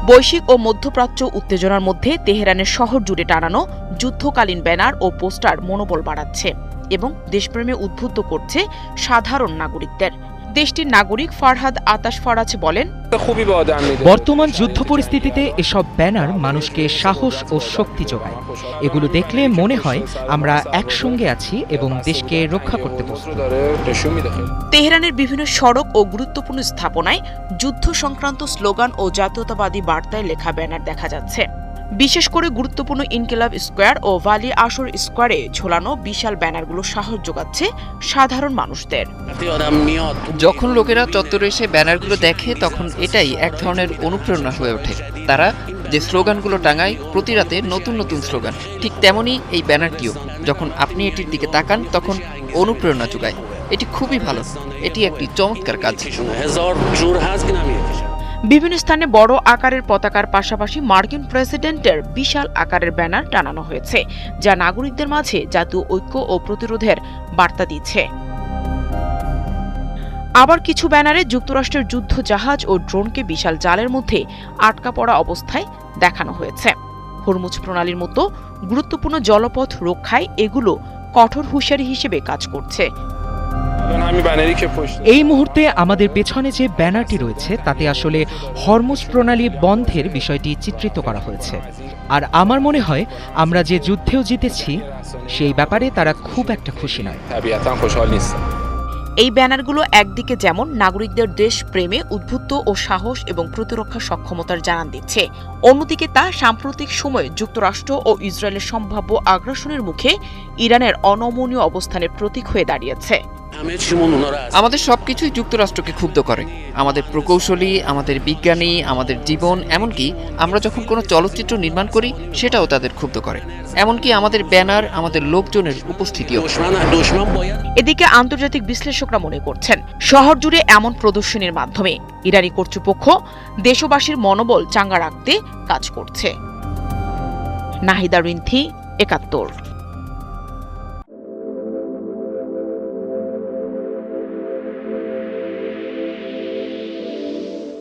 বৈশ্বিক ও মধ্যপ্রাচ্য উত্তেজনার মধ্যে তেহরানের শহর জুড়ে টানানো যুদ্ধকালীন ব্যানার ও পোস্টার মনোবল বাড়াচ্ছে এবং দেশপ্রেমে উদ্বুদ্ধ করছে সাধারণ নাগরিকদের। দেশটির নাগরিক ফারহাদ আতাশ ফরাজ বলেন, বর্তমান যুদ্ধ পরিস্থিতিতে এসব ব্যানার মানুষকে সাহস ও শক্তি যোগায়। এগুলো দেখলে মনে হয় আমরা একসঙ্গে আছি এবং দেশকে রক্ষা করতে প্রস্তুত। তেহরানের বিভিন্ন সড়ক ও গুরুত্বপূর্ণ স্থাপনায় যুদ্ধ সংক্রান্ত স্লোগান ও জাতীয়তাবাদী বার্তায় লেখা ব্যানার দেখা যাচ্ছে। বিশেষ করে গুরুত্বপূর্ণ ইনকিলাব স্কোয়ার ও ভালি আসর স্কোয়ারে ঝোলানো বিশাল ব্যানারগুলো সাহস যোগাচ্ছে সাধারণ মানুষদের। যখন লোকেরা চত্বরে এসে ব্যানারগুলো দেখে তখন এটাই এক ধরনের অনুপ্রেরণা হয়ে ওঠে। তারা যে স্লোগানগুলো টাঙায় প্রতি রাতে নতুন নতুন স্লোগান, ঠিক তেমনই এই ব্যানারটিও যখন আপনি এটির দিকে তাকান তখন অনুপ্রেরণা যোগায়। এটি খুবই ভালো, এটি একটি চমৎকার কাজ। বিভিন্ন স্থানে বড় আকারের পতাকার পাশাপাশি মার্কিন প্রেসিডেন্টের বিশাল আকারের ব্যানার টানানো হয়েছে, যা নাগরিকদের মাঝে জাতীয় ঐক্য ও প্রতিরোধের বার্তা দিচ্ছে। আবার কিছু ব্যানারে যুক্তরাষ্ট্রের যুদ্ধ জাহাজ ও ড্রোনকে বিশাল জালের মধ্যে আটকা পড়া অবস্থায় দেখানো হয়েছে। হরমুজ প্রণালীর মতো গুরুত্বপূর্ণ জলপথ রক্ষায় এগুলো কঠোর হুঁশিয়ারি হিসেবে কাজ করছে। এই মুহূর্তে আমাদের পেছনে যে ব্যানারটি রয়েছে তাতে আসলে হরমুজ প্রণালী বন্ধের বিষয়টি চিত্রিত করা হয়েছে। আর আমার মনে হয় আমরা যে যুদ্ধেও জিতেছি সেই ব্যাপারে তারা খুব একটা খুশি নয়। এই ব্যানারগুলো একদিকে যেমন নাগরিকদের দেশ প্রেমে উদ্বুদ্ধ ও সাহস এবং প্রতিরক্ষা সক্ষমতার জানান দিচ্ছে, অন্যদিকে তা সাম্প্রতিক সময়ে যুক্তরাষ্ট্র ও ইসরায়েলের সম্ভাব্য আগ্রাসনের মুখে ইরানের অনমনীয় অবস্থানের প্রতীক হয়ে দাঁড়িয়েছে। আমাদের সবকিছুই যুক্তরাষ্ট্রকে ক্ষুব্ধ করে। আমাদের প্রকৌশলী, আমাদের বিজ্ঞানী, আমাদের জীবন, এমনকি আমরা যখন কোনো চলচ্চিত্র নির্মাণ করি সেটাও তাদের ক্ষুব্ধ করে। এমনকি আমাদের ব্যানার, আমাদের লোকজনের উপস্থিতিও। এদিকে আন্তর্জাতিক বিশ্লেষকরা মনে করছেন শহর জুড়ে এমন প্রদর্শনীর মাধ্যমে ইরানি কর্তৃপক্ষ দেশবাসীর মনোবল চাঙ্গা রাখতে কাজ করছে। নাহিদা রিন্থি, ৭১।